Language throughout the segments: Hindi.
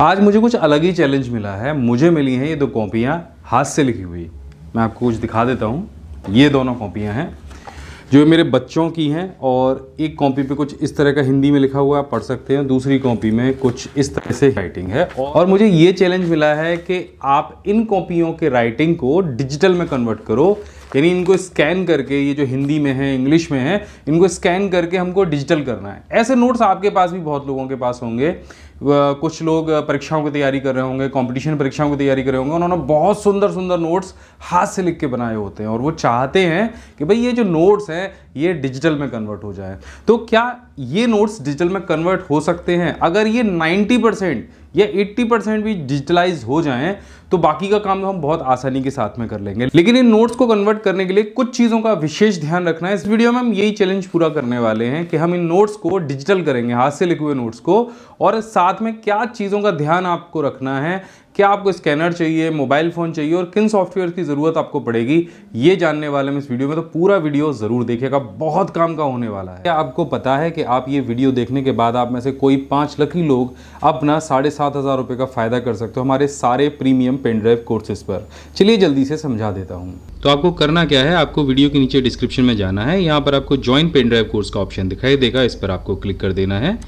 आज मुझे कुछ अलग ही चैलेंज मिला है। मुझे मिली हैं ये दो कॉपियाँ हाथ से लिखी हुई। मैं आपको कुछ दिखा देता हूँ। ये दोनों कॉपियाँ हैं जो मेरे बच्चों की हैं, और एक कॉपी पे कुछ इस तरह का हिंदी में लिखा हुआ आप पढ़ सकते हैं, दूसरी कॉपी में कुछ इस तरह से राइटिंग है। और मुझे ये चैलेंज मिला है कि आप इन कॉपियों के राइटिंग को डिजिटल में कन्वर्ट करो, यानी इनको स्कैन करके, ये जो हिंदी में है इंग्लिश में है, इनको स्कैन करके हमको डिजिटल करना है। ऐसे नोट्स आपके पास भी बहुत लोगों के पास होंगे। कुछ लोग परीक्षाओं की तैयारी कर रहे होंगे, कंपटीशन परीक्षाओं की तैयारी कर रहे होंगे, उन्होंने बहुत सुंदर सुंदर नोट्स हाथ से लिख के बनाए होते हैं और वो चाहते हैं कि भाई ये जो नोट्स हैं ये डिजिटल में कन्वर्ट हो जाए। तो क्या ये नोट्स डिजिटल में कन्वर्ट हो सकते हैं? अगर ये 90% या 80% भी डिजिटलाइज हो जाएं तो बाकी का काम हम बहुत आसानी के साथ में कर लेंगे। लेकिन इन नोट्स को कन्वर्ट करने के लिए कुछ चीज़ों का विशेष ध्यान रखना है। इस वीडियो में हम यही चैलेंज पूरा करने वाले हैं कि हम इन नोट्स को डिजिटल करेंगे, हाथ से लिखे हुए नोट्स को, और साथ में क्या चीज़ों का ध्यान आपको रखना है, क्या आपको स्कैनर चाहिए, मोबाइल फ़ोन चाहिए और किन सॉफ्टवेयर की ज़रूरत आपको पड़ेगी, ये जानने वाले हैं इस वीडियो में। तो पूरा वीडियो ज़रूर देखिएगा, बहुत काम का होने वाला है। क्या आपको पता है कि आप ये वीडियो देखने के बाद आप में से कोई 5 लकी लोग अपना 7,500 रुपये का फ़ायदा कर सकते हो हमारे सारे प्रीमियम पेन ड्राइव कोर्सेज पर। चलिए जल्दी से समझा देता हूँ। तो आपको करना क्या है, आपको वीडियो के नीचे डिस्क्रिप्शन में जाना है, यहाँ पर आपको ज्वाइन पेन ड्राइव कोर्स का ऑप्शन दिखाई देगा, इस पर आपको क्लिक कर देना है।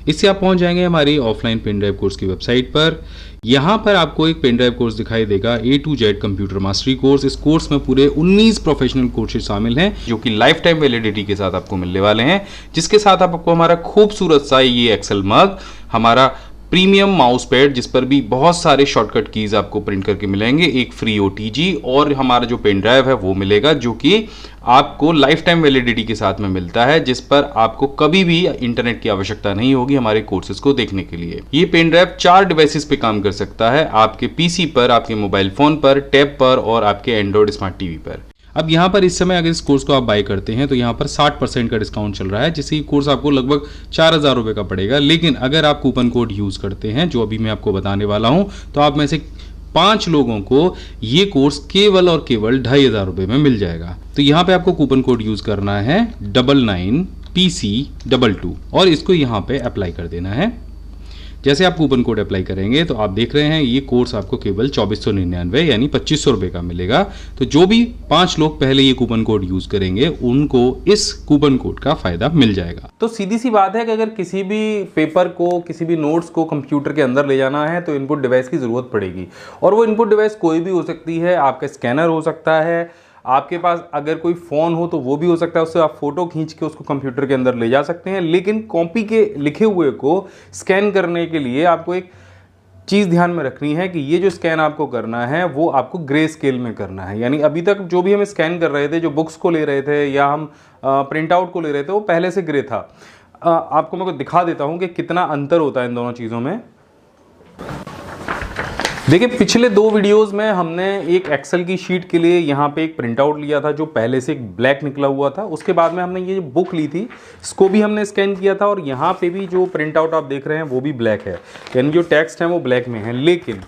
इससे आप पहुंच जाएंगे हमारी ऑफलाइन पेन ड्राइव कोर्स की वेबसाइट पर। यहाँ पर आपको एक पेन ड्राइव कोर्स दिखाई देगा, A to Z computer mastery course. इस कोर्स में पूरे 19 प्रोफेशनल कोर्सेज शामिल हैं जो कि लाइफ टाइम वैलिडिटी के साथ आपको मिलने वाले हैं, जिसके साथ आपको हमारा खूबसूरत सा ये एक्सेल मग, हमारा प्रीमियम माउस पैड जिस पर भी बहुत सारे शॉर्टकट कीज आपको प्रिंट करके मिलेंगे, एक फ्री OTG और हमारा जो पेन ड्राइव है वो मिलेगा, जो कि आपको लाइफ टाइम वैलिडिटी के साथ में मिलता है, जिस पर आपको कभी भी इंटरनेट की आवश्यकता नहीं होगी हमारे कोर्सेज को देखने के लिए। ये पेन ड्राइव 4 डिवाइसेस पे काम कर सकता है, आपके PC पर, आपके मोबाइल फोन पर, टैब पर और आपके एंड्रॉइड स्मार्ट टीवी पर। अब यहाँ पर इस समय अगर इस कोर्स को आप बाय करते हैं तो यहाँ पर 60% का डिस्काउंट चल रहा है, जिससे ये कोर्स आपको लगभग 4,000 रुपये का पड़ेगा। लेकिन अगर आप कूपन कोड यूज़ करते हैं, जो अभी मैं आपको बताने वाला हूँ, तो आप में से 5 लोगों को ये कोर्स केवल और केवल 2,500 रुपये में मिल जाएगा। तो यहाँ पे आपको कूपन कोड यूज़ करना है 99PC22 और इसको यहाँ पे अप्लाई कर देना है। जैसे आप कूपन कोड अप्लाई करेंगे तो आप देख रहे हैं ये कोर्स आपको केवल 2499 यानी 2,500 रुपये का मिलेगा। तो जो भी 5 लोग पहले ये कूपन कोड यूज करेंगे उनको इस कूपन कोड का फायदा मिल जाएगा। तो सीधी सी बात है कि अगर किसी भी पेपर को, किसी भी नोट्स को कंप्यूटर के अंदर ले जाना है तो इनपुट डिवाइस की जरूरत पड़ेगी, और वो इनपुट डिवाइस कोई भी हो सकती है। आपका स्कैनर हो सकता है, आपके पास अगर कोई फ़ोन हो तो वो भी हो सकता है, उससे आप फोटो खींच के उसको कंप्यूटर के अंदर ले जा सकते हैं। लेकिन कॉपी के लिखे हुए को स्कैन करने के लिए आपको एक चीज़ ध्यान में रखनी है कि ये जो स्कैन आपको करना है वो आपको ग्रे स्केल में करना है। यानी अभी तक जो भी हम स्कैन कर रहे थे, जो बुक्स को ले रहे थे या हम प्रिंट आउट को ले रहे थे, वो पहले से ग्रे था। आपको मैं दिखा देता हूँ कि कितना अंतर होता है इन दोनों चीज़ों में। देखिए, पिछले 2 वीडियोस में हमने एक एक्सेल की शीट के लिए यहाँ पे एक प्रिंट आउट लिया था जो पहले से एक ब्लैक निकला हुआ था। उसके बाद में हमने ये बुक ली थी, इसको भी हमने स्कैन किया था, और यहाँ पे भी जो प्रिंट आउट आप देख रहे हैं वो भी ब्लैक है, यानी जो टेक्स्ट है वो ब्लैक में है। लेकिन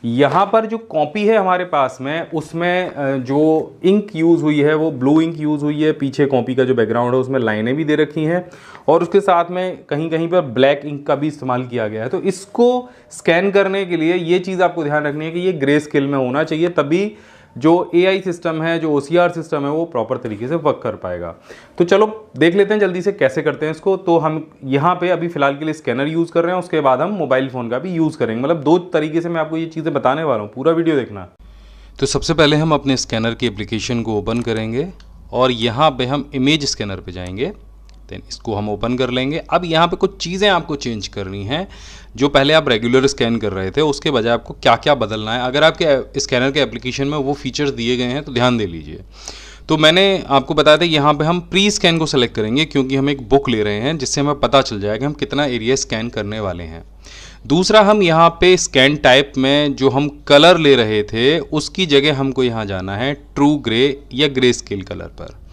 यहाँ पर जो कॉपी है हमारे पास में, उसमें जो इंक यूज़ हुई है वो ब्लू इंक यूज़ हुई है। पीछे कॉपी का जो बैकग्राउंड है उसमें लाइनें भी दे रखी हैं, और उसके साथ में कहीं कहीं पर ब्लैक इंक का भी इस्तेमाल किया गया है। तो इसको स्कैन करने के लिए ये चीज़ आपको ध्यान रखनी है कि ये ग्रे स्केल में होना चाहिए, तभी जो AI सिस्टम है, जो OCR सिस्टम है, वो प्रॉपर तरीके से वर्क कर पाएगा। तो चलो देख लेते हैं जल्दी से कैसे करते हैं इसको। तो हम यहाँ पे अभी फ़िलहाल के लिए स्कैनर यूज़ कर रहे हैं, उसके बाद हम मोबाइल फ़ोन का भी यूज़ करेंगे। मतलब 2 तरीके से मैं आपको ये चीज़ें बताने वाला हूँ, पूरा वीडियो देखना। तो सबसे पहले हम अपने स्कैनर की एप्लीकेशन को ओपन करेंगे और यहाँ पर हम इमेज स्कैनर पर जाएंगे, देन इसको हम ओपन कर लेंगे। अब यहाँ पे कुछ चीज़ें आपको चेंज करनी हैं। जो पहले आप रेगुलर स्कैन कर रहे थे उसके बजाय आपको क्या क्या बदलना है। अगर आपके स्कैनर के एप्लीकेशन में वो फीचर्स दिए गए हैं तो ध्यान दे लीजिए। तो मैंने आपको बताया था यहाँ पे हम प्री स्कैन को सेलेक्ट करेंगे, क्योंकि हम एक बुक ले रहे हैं जिससे हमें पता चल जाएगा कि हम कितना एरिया स्कैन करने वाले हैं। दूसरा, हम यहाँ पे स्कैन टाइप में जो हम कलर ले रहे थे उसकी जगह हमको यहाँ जाना है ट्रू ग्रे या ग्रे स्केल कलर पर।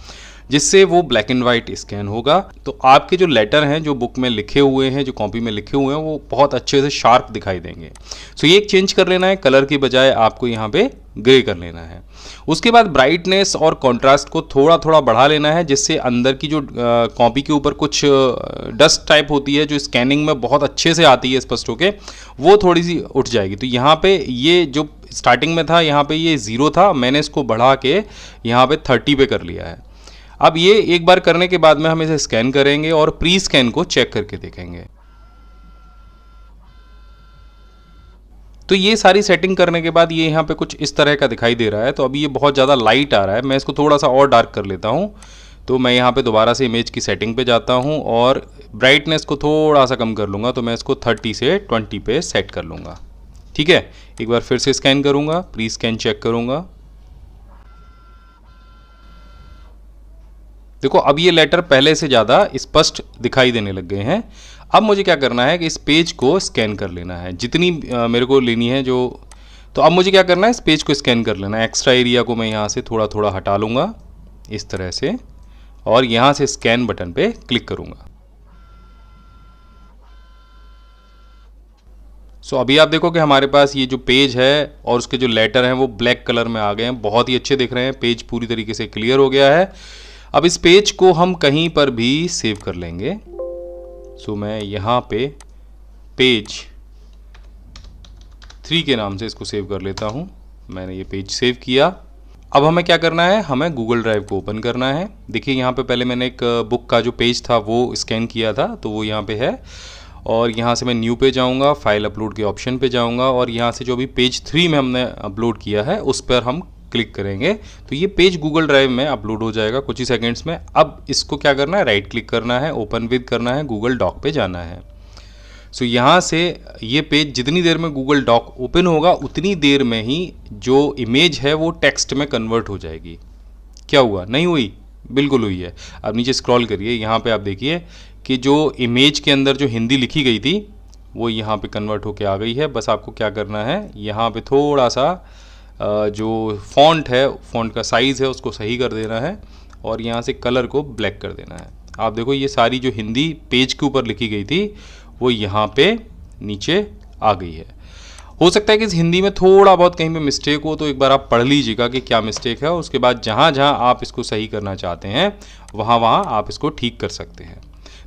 जिससे वो ब्लैक एंड वाइट स्कैन होगा। तो आपके जो लेटर हैं जो बुक में लिखे हुए हैं, जो कॉपी में लिखे हुए हैं, वो बहुत अच्छे से शार्प दिखाई देंगे। सो ये एक चेंज कर लेना है, कलर की बजाय आपको यहाँ पे ग्रे कर लेना है। उसके बाद ब्राइटनेस और कॉन्ट्रास्ट को थोड़ा थोड़ा बढ़ा लेना है, जिससे अंदर की जो कॉपी के ऊपर कुछ डस्ट टाइप होती है जो स्कैनिंग में बहुत अच्छे से आती है स्पष्ट होके, वो थोड़ी सी उठ जाएगी। तो यहाँ पे ये जो स्टार्टिंग में था यहाँ पे ये 0 था, मैंने इसको बढ़ा के यहाँ पे 30 पे कर लिया है। अब ये एक बार करने के बाद में हम इसे स्कैन करेंगे और प्री स्कैन को चेक करके देखेंगे। तो ये सारी सेटिंग करने के बाद ये यहाँ पे कुछ इस तरह का दिखाई दे रहा है। तो अभी ये बहुत ज़्यादा लाइट आ रहा है, मैं इसको थोड़ा सा और डार्क कर लेता हूँ। तो मैं यहाँ पे दोबारा से इमेज की सेटिंग पे जाता हूँ और ब्राइटनेस को थोड़ा सा कम कर लूँगा। तो मैं इसको 30 से 20 पे सेट कर लूँगा। ठीक है, एक बार फिर से स्कैन करूँगा, प्री स्कैन चेक करूँगा। देखो अब ये लेटर पहले से ज़्यादा स्पष्ट दिखाई देने लग गए हैं। अब मुझे क्या करना है कि इस पेज को स्कैन कर लेना है, जितनी मेरे को लेनी है जो। तो अब मुझे क्या करना है, इस पेज को स्कैन कर लेना है। एक्स्ट्रा एरिया को मैं यहाँ से थोड़ा थोड़ा हटा लूँगा इस तरह से, और यहाँ से स्कैन बटन पे क्लिक करूँगा। सो अभी आप देखो कि हमारे पास ये जो पेज है और उसके जो लेटर हैं वो ब्लैक कलर में आ गए हैं, बहुत ही अच्छे दिख रहे हैं। पेज पूरी तरीके से क्लियर हो गया है। अब इस पेज को हम कहीं पर भी सेव कर लेंगे। सो मैं यहाँ पे पेज 3 के नाम से इसको सेव कर लेता हूँ। मैंने ये पेज सेव किया। अब हमें क्या करना है, हमें गूगल ड्राइव को ओपन करना है। देखिए यहाँ पे पहले मैंने एक बुक का जो पेज था वो स्कैन किया था, तो वो यहाँ पे है। और यहाँ से मैं न्यू पे जाऊँगा, फाइल अपलोड के ऑप्शन पे जाऊँगा और यहाँ से जो भी पेज 3 में हमने अपलोड किया है उस पर हम क्लिक करेंगे। तो ये पेज गूगल ड्राइव में अपलोड हो जाएगा कुछ ही सेकंड्स में। अब इसको क्या करना है, राइट क्लिक करना है, ओपन विद करना है, गूगल डॉक पे जाना है। सो यहाँ से ये पेज जितनी देर में गूगल डॉक ओपन होगा उतनी देर में ही जो इमेज है वो टेक्स्ट में कन्वर्ट हो जाएगी। क्या हुआ, नहीं हुई? बिल्कुल हुई है। अब नीचे स्क्रॉल करिए, यहाँ पे आप देखिए कि जो इमेज के अंदर जो हिंदी लिखी गई थी वो यहाँ पे कन्वर्ट होके आ गई है। बस आपको क्या करना है, यहाँ पे थोड़ा सा जो फॉन्ट है, फॉन्ट का साइज़ है उसको सही कर देना है और यहाँ से कलर को ब्लैक कर देना है। आप देखो ये सारी जो हिंदी पेज के ऊपर लिखी गई थी वो यहाँ पे नीचे आ गई है। हो सकता है कि इस हिंदी में थोड़ा बहुत कहीं पे मिस्टेक हो, तो एक बार आप पढ़ लीजिएगा कि क्या मिस्टेक है। उसके बाद जहाँ जहाँ आप इसको सही करना चाहते हैं वहाँ वहाँ आप इसको ठीक कर सकते हैं।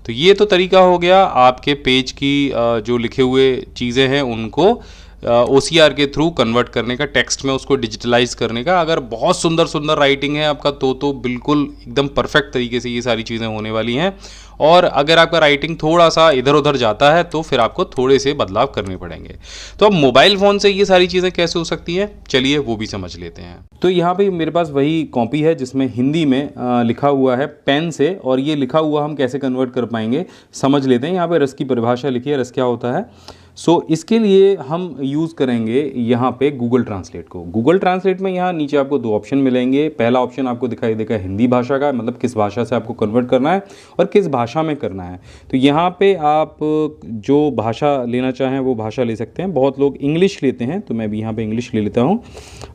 तो ये तो तरीका हो गया आपके पेज की जो लिखे हुए चीज़ें हैं उनको OCR के थ्रू कन्वर्ट करने का, टेक्स्ट में उसको डिजिटलाइज करने का। अगर बहुत सुंदर सुंदर राइटिंग है आपका तो बिल्कुल एकदम परफेक्ट तरीके से ये सारी चीज़ें होने वाली हैं। और अगर आपका राइटिंग थोड़ा सा इधर उधर जाता है तो फिर आपको थोड़े से बदलाव करने पड़ेंगे। तो अब मोबाइल फ़ोन से ये सारी चीज़ें कैसे हो सकती हैं, चलिए वो भी समझ लेते हैं। तो यहाँ पे मेरे पास वही कॉपी है जिसमें हिंदी में लिखा हुआ है पेन से, और ये लिखा हुआ हम कैसे कन्वर्ट कर पाएंगे समझ लेते हैं। यहाँ पे रस की परिभाषा लिखी है, रस क्या होता है। इसके लिए हम यूज़ करेंगे यहाँ पे गूगल ट्रांसलेट को। गूगल ट्रांसलेट में यहाँ नीचे आपको 2 ऑप्शन मिलेंगे। पहला ऑप्शन आपको दिखाई देगा हिंदी भाषा का, मतलब किस भाषा से आपको कन्वर्ट करना है और किस भाषा में करना है। तो यहाँ पे आप जो भाषा लेना चाहें वो भाषा ले सकते हैं। बहुत लोग इंग्लिश लेते हैं, तो मैं भी यहाँ पे इंग्लिश ले लेता हूँ।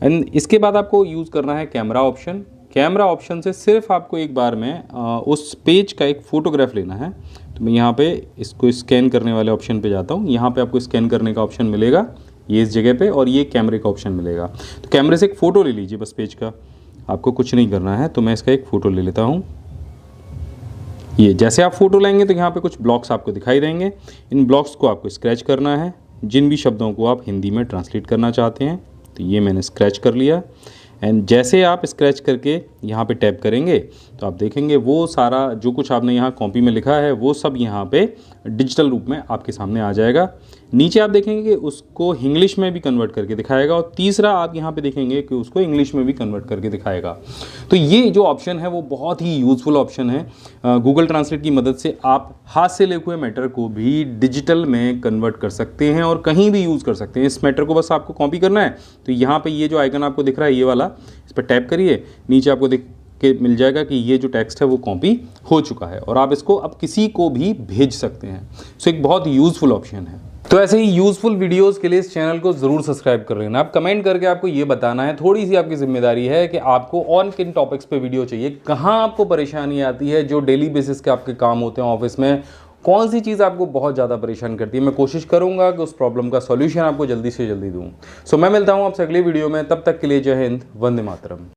एंड इसके बाद आपको यूज़ करना है कैमरा ऑप्शन। कैमरा ऑप्शन से सिर्फ आपको एक बार में उस पेज का एक फ़ोटोग्राफ लेना है। तो मैं यहाँ पे इसको स्कैन करने वाले ऑप्शन पे जाता हूँ। यहाँ पे आपको स्कैन करने का ऑप्शन मिलेगा ये इस जगह पे, और ये कैमरे का ऑप्शन मिलेगा। तो कैमरे से एक फ़ोटो ले लीजिए बस पेज का, आपको कुछ नहीं करना है। तो मैं इसका एक फ़ोटो ले लेता हूँ। ये जैसे आप फ़ोटो लेंगे तो यहाँ पे कुछ ब्लॉक्स आपको दिखाई देंगे। इन ब्लॉक्स को आपको स्क्रैच करना है, जिन भी शब्दों को आप हिंदी में ट्रांसलेट करना चाहते हैं। तो ये मैंने स्क्रैच कर लिया। एंड जैसे आप स्क्रैच करके यहाँ पे टैप करेंगे तो आप देखेंगे वो सारा जो कुछ आपने यहाँ कॉपी में लिखा है वो सब यहाँ पे डिजिटल रूप में आपके सामने आ जाएगा। नीचे आप देखेंगे कि उसको इंग्लिश में भी कन्वर्ट करके दिखाएगा, और तीसरा आप यहाँ पे देखेंगे कि उसको इंग्लिश में भी कन्वर्ट करके दिखाएगा। तो ये जो ऑप्शन है वो बहुत ही यूज़फुल ऑप्शन है। गूगल ट्रांसलेट की मदद से आप हाथ से लिखे हुए मैटर को भी डिजिटल में कन्वर्ट कर सकते हैं और कहीं भी यूज़ कर सकते हैं। इस मैटर को बस आपको कॉपी करना है। तो यहाँ पर ये जो आइकन आपको दिख रहा है ये वाला, इस पर टैप करिए, नीचे आपको दिख के मिल जाएगा कि ये जो टेक्स्ट है वो कॉपी हो चुका है और आप इसको अब किसी को भी भेज सकते हैं। एक बहुत यूज़फुल ऑप्शन है। तो ऐसे ही यूजफुल वीडियोस के लिए इस चैनल को जरूर सब्सक्राइब कर लेना। आप कमेंट करके आपको ये बताना है, थोड़ी सी आपकी जिम्मेदारी है कि आपको ऑन किन टॉपिक्स पे वीडियो चाहिए, कहाँ आपको परेशानी आती है, जो डेली बेसिस के आपके काम होते हैं ऑफिस में, कौन सी चीज़ आपको बहुत ज़्यादा परेशान करती है। मैं कोशिश करूंगा कि उस प्रॉब्लम का सॉल्यूशन आपको जल्दी से जल्दी दूं। सो मैं मिलता हूं आपसे अगली वीडियो में, तब तक के लिए जय हिंद, वंदे मातरम।